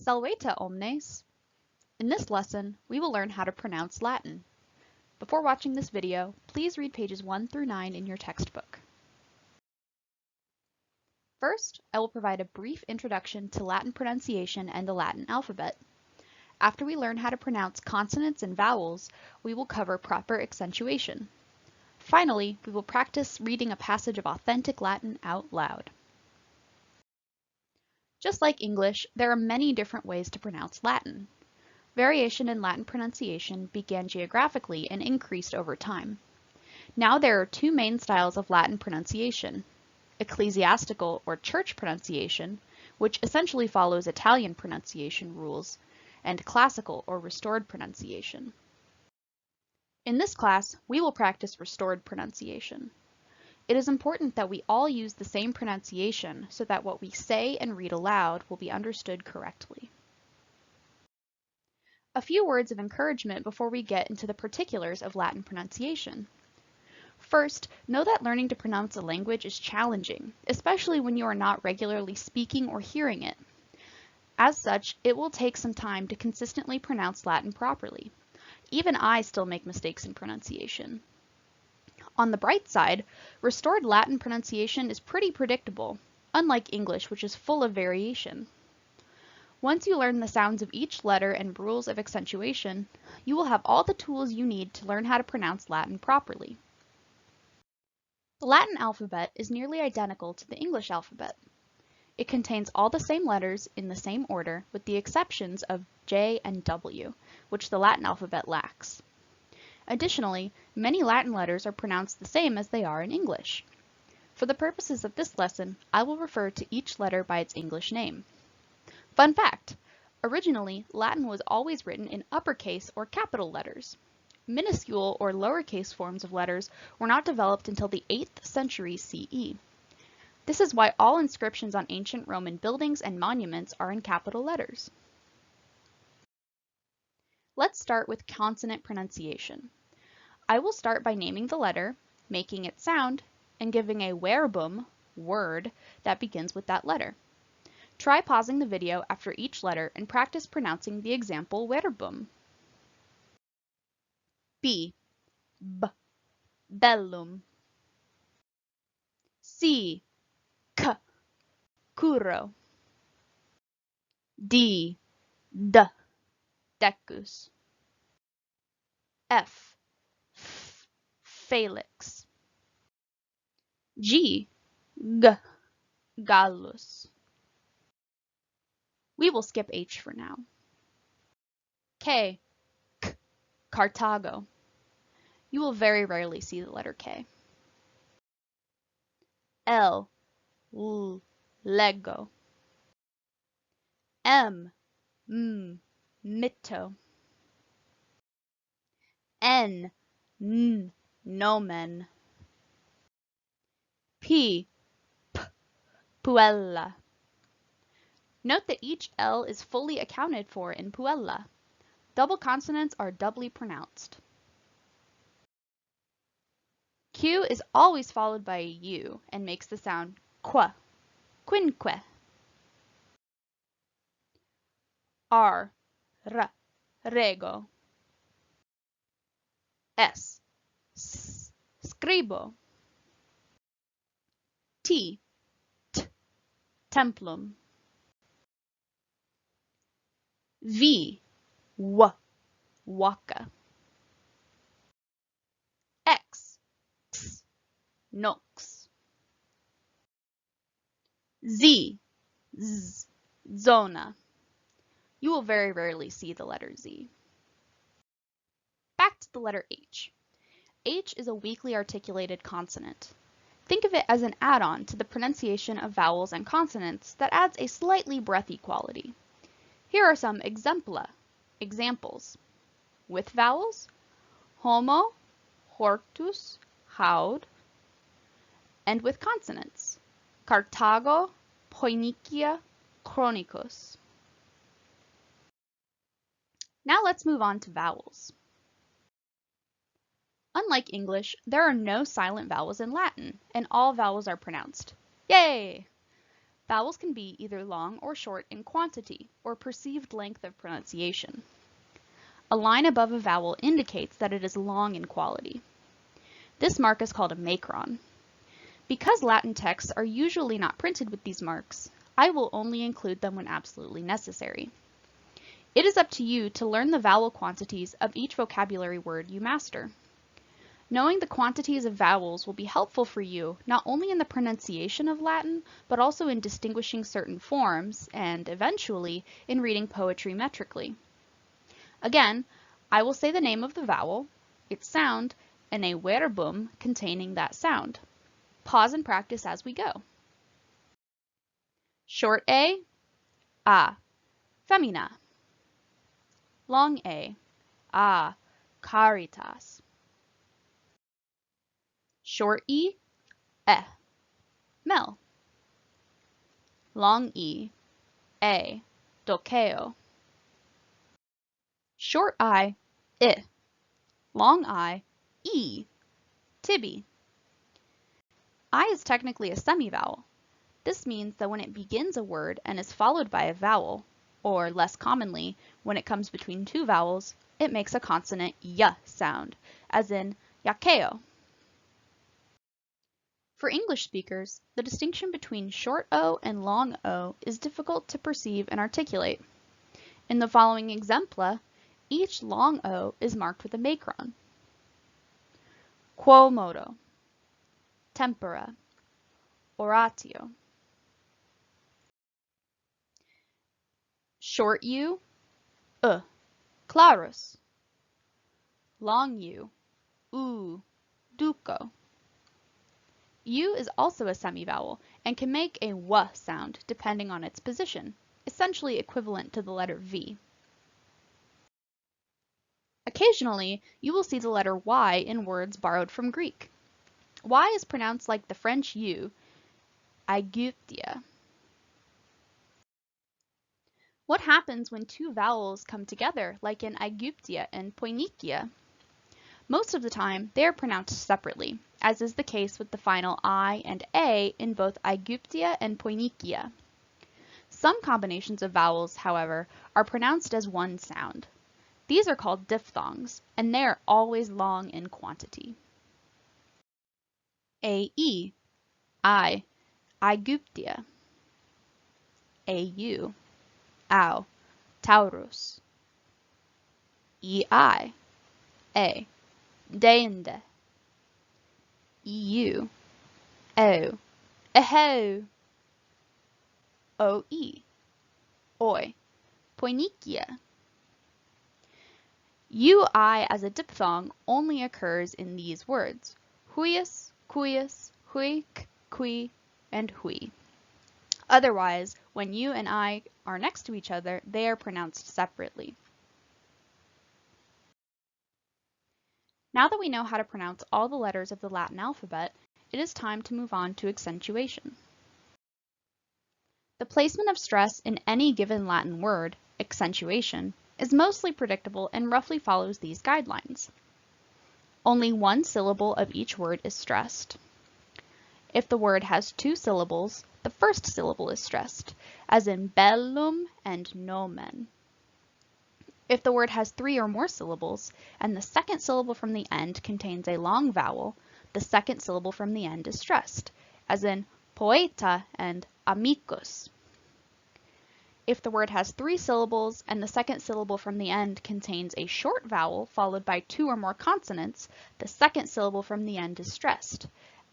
Salvete omnes! In this lesson, we will learn how to pronounce Latin. Before watching this video, please read pages 1 through 9 in your textbook. First, I will provide a brief introduction to Latin pronunciation and the Latin alphabet. After we learn how to pronounce consonants and vowels, we will cover proper accentuation. Finally, we will practice reading a passage of authentic Latin out loud. Just like English, there are many different ways to pronounce Latin. Variation in Latin pronunciation began geographically and increased over time. Now there are two main styles of Latin pronunciation: ecclesiastical or church pronunciation, which essentially follows Italian pronunciation rules, and classical or restored pronunciation. In this class, we will practice restored pronunciation. It is important that we all use the same pronunciation so that what we say and read aloud will be understood correctly. A few words of encouragement before we get into the particulars of Latin pronunciation. First, know that learning to pronounce a language is challenging, especially when you are not regularly speaking or hearing it. As such, it will take some time to consistently pronounce Latin properly. Even I still make mistakes in pronunciation. On the bright side, restored Latin pronunciation is pretty predictable, unlike English, which is full of variation. Once you learn the sounds of each letter and rules of accentuation, you will have all the tools you need to learn how to pronounce Latin properly. The Latin alphabet is nearly identical to the English alphabet. It contains all the same letters in the same order, with the exceptions of J and W, which the Latin alphabet lacks. Additionally, many Latin letters are pronounced the same as they are in English. For the purposes of this lesson, I will refer to each letter by its English name. Fun fact! Originally, Latin was always written in uppercase or capital letters. Minuscule or lowercase forms of letters were not developed until the 8th century CE. This is why all inscriptions on ancient Roman buildings and monuments are in capital letters. Let's start with consonant pronunciation. I will start by naming the letter, making it sound, and giving a verbum, word, that begins with that letter. Try pausing the video after each letter and practice pronouncing the example verbum. B, bellum. C, curro. D, decus. F, felix. G, gallus. We will skip H for now. K, Carthago. You will very rarely see the letter K. L, lego. M, mitto. N, nomen. P, puella. Note that each L is fully accounted for in puella. Double consonants are doubly pronounced. Q is always followed by a U and makes the sound qua, quinque. R, rego. S, scribo. T, templum. V, waka. X, nox. Z, zona. You will very rarely see the letter Z. Back to the letter H. H is a weakly articulated consonant. Think of it as an add-on to the pronunciation of vowels and consonants that adds a slightly breathy quality. Here are some exempla, examples. With vowels, homo, hortus, haud, and with consonants, Carthago, Poinikia, Chronicus. Now let's move on to vowels. Unlike English, there are no silent vowels in Latin, and all vowels are pronounced. Yay! Vowels can be either long or short in quantity, or perceived length of pronunciation. A line above a vowel indicates that it is long in quality. This mark is called a macron. Because Latin texts are usually not printed with these marks, I will only include them when absolutely necessary. It is up to you to learn the vowel quantities of each vocabulary word you master. Knowing the quantities of vowels will be helpful for you not only in the pronunciation of Latin, but also in distinguishing certain forms and, eventually, in reading poetry metrically. Again, I will say the name of the vowel, its sound, and a verbum containing that sound. Pause and practice as we go. Short A, femina. Long A, caritas. Short E, mel. Long E, dokeo. Short I, long I, tibi. I is technically a semivowel. This means that when it begins a word and is followed by a vowel, or less commonly, when it comes between two vowels, it makes a consonant y sound, as in yakeo. For English speakers, the distinction between short O and long O is difficult to perceive and articulate. In the following exempla, each long O is marked with a macron. Quomodo, tempora, oratio. Short U, clarus. Long U, duco. U is also a semivowel and can make a w sound depending on its position, essentially equivalent to the letter V. Occasionally, you will see the letter Y in words borrowed from Greek. Y is pronounced like the French U, Aegyptia. What happens when two vowels come together, like in Aegyptia and Poinikia? Most of the time, they are pronounced separately, as is the case with the final I and A in both Aegyptia and Poinikia. Some combinations of vowels, however, are pronounced as one sound. These are called diphthongs, and they are always long in quantity. AE, Aegyptia. AU, Taurus. EI, Deinde. EU, Eho. OE, Oi, Poinikia. UI as a diphthong only occurs in these words, huius, cuius, huic, qui, and hui. Otherwise, when U and I are next to each other, they are pronounced separately. Now that we know how to pronounce all the letters of the Latin alphabet, it is time to move on to accentuation. The placement of stress in any given Latin word, accentuation, is mostly predictable and roughly follows these guidelines. Only one syllable of each word is stressed. If the word has two syllables, the first syllable is stressed, as in bellum and nomen. If the word has three or more syllables, and the second syllable from the end contains a long vowel, the second syllable from the end is stressed, as in poeta and amicus. If the word has three syllables and the second syllable from the end contains a short vowel followed by two or more consonants, the second syllable from the end is stressed,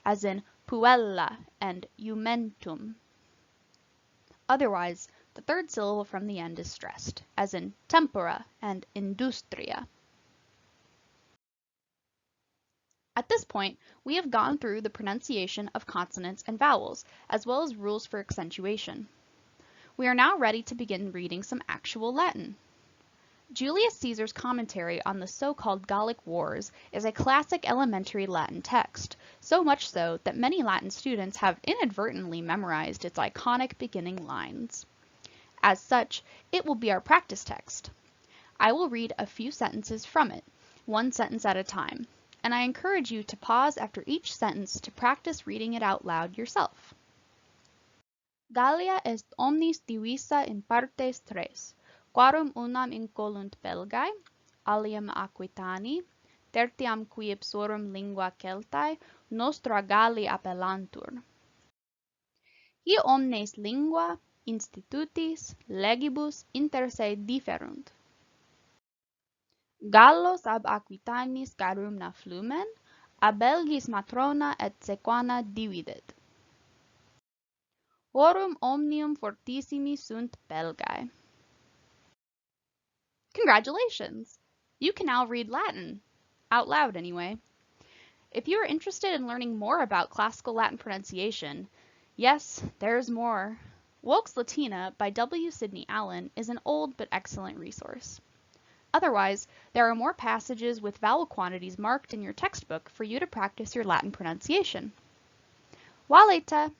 as in puella and iumentum. Otherwise, the third syllable from the end is stressed, as in tempora and industria. At this point, we have gone through the pronunciation of consonants and vowels, as well as rules for accentuation. We are now ready to begin reading some actual Latin. Julius Caesar's commentary on the so-called Gallic Wars is a classic elementary Latin text, so much so that many Latin students have inadvertently memorized its iconic beginning lines. As such, it will be our practice text. I will read a few sentences from it, one sentence at a time, and I encourage you to pause after each sentence to practice reading it out loud yourself. Gallia est omnis divisa in partes tres, quarum unam incolunt Belgae, aliam Aquitani, tertiam qui ipsorum lingua Celtae nostra Galli appellantur. Hi omnes lingua, institutis, legibus inter se differunt. Gallos ab Aquitanis garumna flumen, a Belgis matrona et sequana dividet. Horum omnium fortissimi sunt Belgae. Congratulations! You can now read Latin. Out loud, anyway. If you are interested in learning more about classical Latin pronunciation, yes, there's more. Vox Latina by W. Sidney Allen is an old but excellent resource. Otherwise, there are more passages with vowel quantities marked in your textbook for you to practice your Latin pronunciation. Valete!